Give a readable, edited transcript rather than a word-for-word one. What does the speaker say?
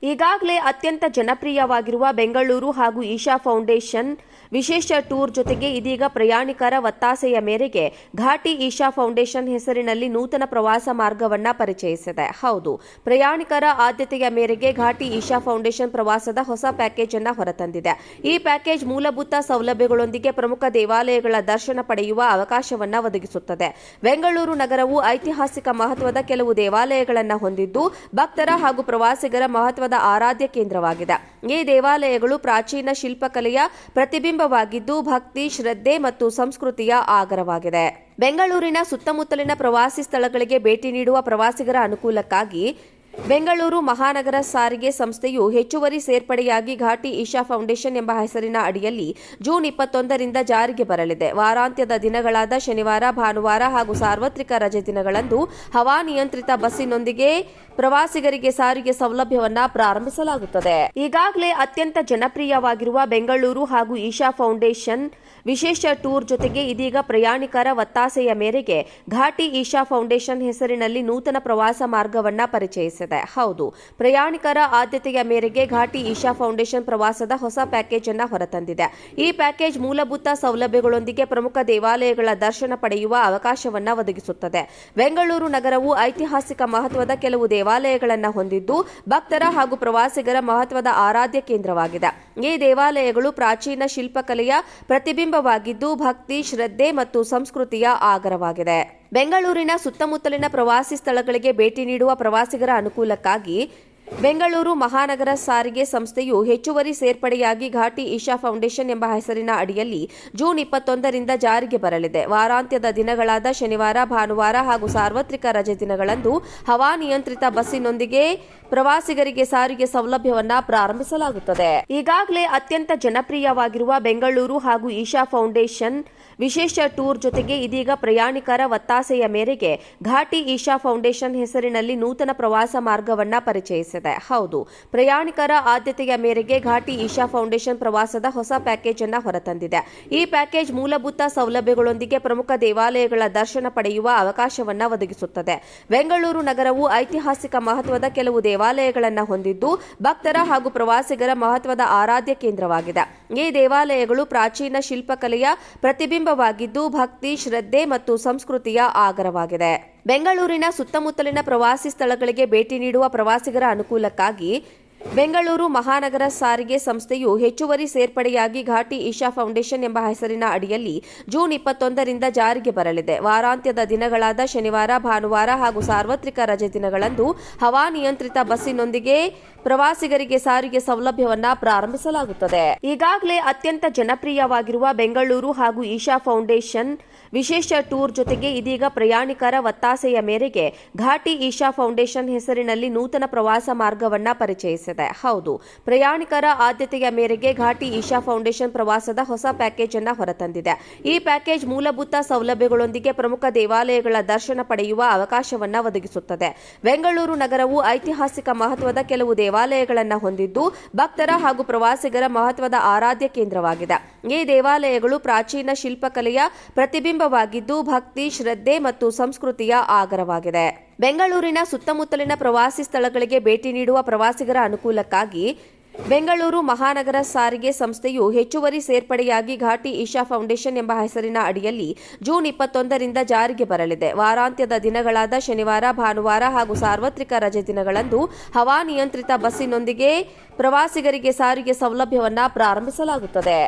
ಈಗಾಗಲೇ ಅತ್ಯಂತ ಜನಪ್ರಿಯವಾಗಿರುವ ಬೆಂಗಳೂರು ಹಾಗೂ ಈಶಾ ಫೌಂಡೇಶನ್ ವಿಶೇಷ ಟೂರ್ ಜೊತೆಗೆ ಇದೀಗ ಪ್ರಯಾಣಿಕರ ಒತ್ತಾಸೆಯ ಮೇರೆಗೆ ಘಾಟಿ ಈಶಾ ಫೌಂಡೇಶನ್ ಹೆಸರಿನಲ್ಲಿ ನೂತನ ಪ್ರವಾಸ ಮಾರ್ಗವನ್ನ ಪರಿಚಯಿಸಿದೆ. ಹೌದು, ಪ್ರಯಾಣಿಕರ ಆದ್ಯತೆಯ ಮೇರೆಗೆ ಘಾಟಿ ಈಶಾ ಫೌಂಡೇಶನ್ ಪ್ರವಾಸದ ಹೊಸ ಪ್ಯಾಕೇಜ್ ಅನ್ನು ಹೊರತಂದಿದೆ. ಈ ಪ್ಯಾಕೇಜ್ ಮೂಲಭೂತ ಸೌಲಭ್ಯಗಳೊಂದಿಗೆ ಪ್ರಮುಖ ದೇವಾಲಯಗಳ ದರ್ಶನ ಪಡೆಯುವ ಅವಕಾಶವನ್ನ ಒದಗಿಸುತ್ತದೆ. ಬೆಂಗಳೂರು ನಗರವು ಐತಿಹಾಸಿಕ ಮಹತ್ವದ ಕೆಲವು ದೇವಾಲಯಗಳನ್ನು ಹೊಂದಿದ್ದು, ಭಕ್ತರ ಹಾಗೂ ಪ್ರವಾಸಿಗರ ಮಹತ್ವದ ಆರಾಧ್ಯ ಕೇಂದ್ರವಾಗಿದೆ. ಈ ದೇವಾಲಯಗಳು ಪ್ರಾಚೀನ ಶಿಲ್ಪಕಲೆಯ ಪ್ರತಿಬಿಂಬವಾಗಿದ್ದು, ಭಕ್ತಿ, ಶ್ರದ್ಧೆ ಮತ್ತು ಸಂಸ್ಕೃತಿಯ ಆಗರವಾಗಿದೆ. ಬೆಂಗಳೂರಿನ ಸುತ್ತಮುತ್ತಲಿನ ಪ್ರವಾಸಿ ಸ್ಥಳಗಳಿಗೆ ಭೇಟಿ ನೀಡುವ ಪ್ರವಾಸಿಗರ ಅನುಕೂಲಕ್ಕಾಗಿ ಬೆಂಗಳೂರು ಮಹಾನಗರ ಸಾರಿಗೆ ಸಂಸ್ಥೆಯು ಹೆಚ್ಚುವರಿ ಸೇರ್ಪಡೆಯಾಗಿ ಘಾಟಿ ಈಶಾ ಫೌಂಡೇಶನ್ ಎಂಬ ಹೆಸರಿನ ಅಡಿಯಲ್ಲಿ ಜೂನ್ 21ರಿಂದ ಜಾರಿಗೆ ಬರಲಿದೆ. ವಾರಾಂತ್ಯದ ದಿನಗಳಾದ ಶನಿವಾರ, ಭಾನುವಾರ ಹಾಗೂ ಸಾರ್ವತ್ರಿಕ ರಜೆ ದಿನಗಳಂದು ಹವಾನಿಯಂತ್ರಿತ ಬಸ್ಸಿನೊಂದಿಗೆ ಪ್ರವಾಸಿಗರಿಗೆ ಸಾರಿಗೆ ಸೌಲಭ್ಯವನ್ನ ಪ್ರಾರಂಭಿಸಲಾಗುತ್ತದೆ. ಈಗಾಗಲೇ ಅತ್ಯಂತ ಜನಪ್ರಿಯವಾಗಿರುವ ಬೆಂಗಳೂರು ಹಾಗೂ ಈಶಾ ಫೌಂಡೇಶನ್ ವಿಶೇಷ ಟೂರ್ ಜೊತೆಗೆ ಇದೀಗ ಪ್ರಯಾಣಿಕರ ಒತ್ತಾಸೆಯ ಮೇರೆಗೆ ಘಾಟಿ ಈಶಾ ಫೌಂಡೇಶನ್ ಹೆಸರಿನಲ್ಲಿ ನೂತನ ಪ್ರವಾಸ ಮಾರ್ಗವನ್ನ ಪರಿಚಯಿಸಿದೆ. ಹೌದು, ಪ್ರಯಾಣಿಕರ ಆದ್ಯತೆಯ ಮೇರೆಗೆ ಘಾಟಿ ಈಶಾ ಫೌಂಡೇಶನ್ ಪ್ರವಾಸದ ಹೊಸ ಪ್ಯಾಕೇಜ್ ಅನ್ನು ಹೊರತಂದಿದೆ. ಈ ಪ್ಯಾಕೇಜ್ ಮೂಲಭೂತ ಸೌಲಭ್ಯಗಳೊಂದಿಗೆ ಪ್ರಮುಖ ದೇವಾಲಯಗಳ ದರ್ಶನ ಪಡೆಯುವ ಅವಕಾಶವನ್ನ ಒದಗಿಸುತ್ತದೆ. ಬೆಂಗಳೂರು ನಗರವು ಐತಿಹಾಸಿಕ ಮಹತ್ವದ ಕೆಲವು ದೇವಾಲಯಗಳನ್ನು ಹೊಂದಿದ್ದು, ಭಕ್ತರ ಹಾಗೂ ಪ್ರವಾಸಿಗರ ಮಹತ್ವದ ಆರಾಧ್ಯ ಕೇಂದ್ರವಾಗಿದೆ. ಈ ದೇವಾಲಯಗಳು ಪ್ರಾಚೀನ ಶಿಲ್ಪಕಲೆಯ ಪ್ರತಿಬಿಂಬವಾಗಿದ್ದು, ಭಕ್ತಿ, ಶ್ರದ್ಧೆ ಮತ್ತು ಸಂಸ್ಕೃತಿಯ ಆಗರವಾಗಿದೆ. ಬೆಂಗಳೂರಿನ ಸುತ್ತಮುತ್ತಲಿನ ಪ್ರವಾಸಿ ಸ್ಥಳಗಳಿಗೆ ಭೇಟಿ ನೀಡುವ ಪ್ರವಾಸಿಗರ ಅನುಕೂಲಕ್ಕಾಗಿ ಬೆಂಗಳೂರು ಮಹಾನಗರ ಸಾರಿಗೆ ಸಂಸ್ಥೆಯು ಹೆಚ್ಚುವರಿ ಸೇರ್ಪಡೆಯಾಗಿ ಘಾಟಿ ಈಶಾ ಫೌಂಡೇಶನ್ ಎಂಬ ಹೆಸರಿನ ಅಡಿಯಲ್ಲಿ ಜೂನ್ 21ರಿಂದ ಜಾರಿಗೆ ಬರಲಿದೆ. ವಾರಾಂತ್ಯದ ದಿನಗಳಾದ ಶನಿವಾರ, ಭಾನುವಾರ ಹಾಗೂ ಸಾರ್ವತ್ರಿಕ ರಜೆ ದಿನಗಳಂದು ಹವಾನಿಯಂತ್ರಿತ ಬಸ್ಸಿನೊಂದಿಗೆ ಪ್ರವಾಸಿಗರಿಗೆ ಸಾರಿಗೆ ಸೌಲಭ್ಯವನ್ನ ಪ್ರಾರಂಭಿಸಲಾಗುತ್ತದೆ. ಈಗಾಗಲೇ ಅತ್ಯಂತ ಜನಪ್ರಿಯವಾಗಿರುವ ಬೆಂಗಳೂರು ಹಾಗೂ ಈಶಾ ಫೌಂಡೇಶನ್ ವಿಶೇಷ ಟೂರ್ ಜೊತೆಗೆ ಇದೀಗ ಪ್ರಯಾಣಿಕರ ಒತ್ತಾಸೆಯ ಮೇರೆಗೆ ಘಾಟಿ ಈಶಾ ಫೌಂಡೇಶನ್ ಹೆಸರಿನಲ್ಲಿ ನೂತನ ಪ್ರವಾಸ ಮಾರ್ಗವನ್ನ ಪರಿಚಯಿಸಿದೆ. ಹೌದು, ಪ್ರಯಾಣಿಕರ ಆದ್ಯತೆಯ ಮೇರೆಗೆ ಘಾಟಿ ಈಶಾ ಫೌಂಡೇಶನ್ ಪ್ರವಾಸದ ಹೊಸ ಪ್ಯಾಕೇಜ್ ಅನ್ನು ಹೊರತಂದಿದೆ. ಈ ಪ್ಯಾಕೇಜ್ ಮೂಲಭೂತ ಸೌಲಭ್ಯಗಳೊಂದಿಗೆ ಪ್ರಮುಖ ದೇವಾಲಯಗಳ ದರ್ಶನ ಪಡೆಯುವ ಅವಕಾಶವನ್ನ ಒದಗಿಸುತ್ತದೆ. ಬೆಂಗಳೂರು ನಗರವು ಐತಿಹಾಸಿಕ ಮಹತ್ವದ ಕೆಲವು ದೇವಾಲಯಗಳನ್ನು ಹೊಂದಿದ್ದು, ಭಕ್ತರ ಹಾಗೂ ಪ್ರವಾಸಿಗರ ಮಹತ್ವದ ಆರಾಧ್ಯ ಕೇಂದ್ರವಾಗಿದೆ. ಈ ದೇವಾಲಯಗಳು ಪ್ರಾಚೀನ ಶಿಲ್ಪಕಲೆಯ ಪ್ರತಿಬಿಂಬವಾಗಿದ್ದು, ಭಕ್ತಿ, ಶ್ರದ್ಧೆ ಮತ್ತು ಸಂಸ್ಕೃತಿಯ ಆಗರವಾಗಿದೆ. ಬೆಂಗಳೂರಿನ ಸುತ್ತಮುತ್ತಲಿನ ಪ್ರವಾಸಿ ಸ್ಥಳಗಳಿಗೆ ಭೇಟಿ ನೀಡುವ ಪ್ರವಾಸಿಗರ ಅನುಕೂಲಕ್ಕಾಗಿ ಬೆಂಗಳೂರು ಮಹಾನಗರ ಸಾರಿಗೆ ಸಂಸ್ಥೆಯು ಹೆಚ್ಚುವರಿ ಸೇರ್ಪಡೆಯಾಗಿ ಘಾಟಿ ಈಶಾ ಫೌಂಡೇಶನ್ ಎಂಬ ಹೆಸರಿನ ಅಡಿಯಲ್ಲಿ ಜೂನ್ 21ರಿಂದ ಜಾರಿಗೆ ಬರಲಿದೆ. ವಾರಾಂತ್ಯದ ದಿನಗಳಾದ ಶನಿವಾರ, ಭಾನುವಾರ ಹಾಗೂ ಸಾರ್ವತ್ರಿಕ ರಜೆ ದಿನಗಳಂದು ಹವಾನಿಯಂತ್ರಿತ ಬಸ್ಸಿನೊಂದಿಗೆ ಪ್ರವಾಸಿಗರಿಗೆ ಸಾರಿಗೆ ಸೌಲಭ್ಯವನ್ನ ಪ್ರಾರಂಭಿಸಲಾಗುತ್ತದೆ. ಈಗಾಗಲೇ ಅತ್ಯಂತ ಜನಪ್ರಿಯವಾಗಿರುವ ಬೆಂಗಳೂರು ಹಾಗೂ ಈಶಾ ಫೌಂಡೇಶನ್ ವಿಶೇಷ ಟೂರ್ ಜೊತೆಗೆ ಇದೀಗ ಪ್ರಯಾಣಿಕರ ಒತ್ತಾಸೆಯ ಮೇರೆಗೆ ಘಾಟಿ ಈಶಾ ಫೌಂಡೇಶನ್ ಹೆಸರಿನಲ್ಲಿ ನೂತನ ಪ್ರವಾಸ ಮಾರ್ಗವನ್ನ ಪರಿಚಯಿಸಿದೆ. ಹೌದು, ಪ್ರಯಾಣಿಕರ ಆದ್ಯತೆಯ ಮೇರೆಗೆ ಘಾಟಿ ಈಶಾ ಫೌಂಡೇಶನ್ ಪ್ರವಾಸದ ಹೊಸ ಪ್ಯಾಕೇಜ್ ಅನ್ನು ಹೊರತಂದಿದೆ. ಈ ಪ್ಯಾಕೇಜ್ ಮೂಲಭೂತ ಸೌಲಭ್ಯಗಳೊಂದಿಗೆ ಪ್ರಮುಖ ದೇವಾಲಯಗಳ ದರ್ಶನ ಪಡೆಯುವ ಅವಕಾಶವನ್ನ ಒದಗಿಸುತ್ತದೆ. ಬೆಂಗಳೂರು ನಗರವು ಐತಿಹಾಸಿಕ ಮಹತ್ವದ ಕೆಲವು ದೇವಾಲಯಗಳನ್ನು ಹೊಂದಿದ್ದು, ಭಕ್ತರ ಹಾಗೂ ಪ್ರವಾಸಿಗರ ಮಹತ್ವದ ಆರಾಧ್ಯ ಕೇಂದ್ರವಾಗಿದೆ. ಈ ದೇವಾಲಯಗಳು ಪ್ರಾಚೀನ ಶಿಲ್ಪಕಲೆಯ ಪ್ರತಿಬಿಂಬವಾಗಿದ್ದು, ಭಕ್ತಿ, ಶ್ರದ್ಧೆ ಮತ್ತು ಸಂಸ್ಕೃತಿಯ ಆಗರವಾಗಿದೆ. ಬೆಂಗಳೂರಿನ ಸುತ್ತಮುತ್ತಲಿನ ಪ್ರವಾಸಿ ಸ್ಥಳಗಳಿಗೆ ಭೇಟಿ ನೀಡುವ ಪ್ರವಾಸಿಗರ ಅನುಕೂಲಕ್ಕಾಗಿ ಬೆಂಗಳೂರು ಮಹಾನಗರ ಸಾರಿಗೆ ಸಂಸ್ಥೆಯು ಹೆಚ್ಚುವರಿ ಸೇರ್ಪಡೆಯಾಗಿ ಘಾಟಿ ಈಶಾ ಫೌಂಡೇಶನ್ ಎಂಬ ಹೆಸರಿನ ಅಡಿಯಲ್ಲಿ ಜೂನ್ 21ರಿಂದ ಜಾರಿಗೆ ಬರಲಿದೆ. ವಾರಾಂತ್ಯದ ದಿನಗಳಾದ ಶನಿವಾರ, ಭಾನುವಾರ ಹಾಗೂ ಸಾರ್ವತ್ರಿಕ ರಜೆ ದಿನಗಳಂದು ಹವಾನಿಯಂತ್ರಿತ ಬಸ್ಸಿನೊಂದಿಗೆ ಪ್ರವಾಸಿಗರಿಗೆ ಸಾರಿಗೆ ಸೌಲಭ್ಯವನ್ನ ಪ್ರಾರಂಭಿಸಲಾಗುತ್ತದೆ.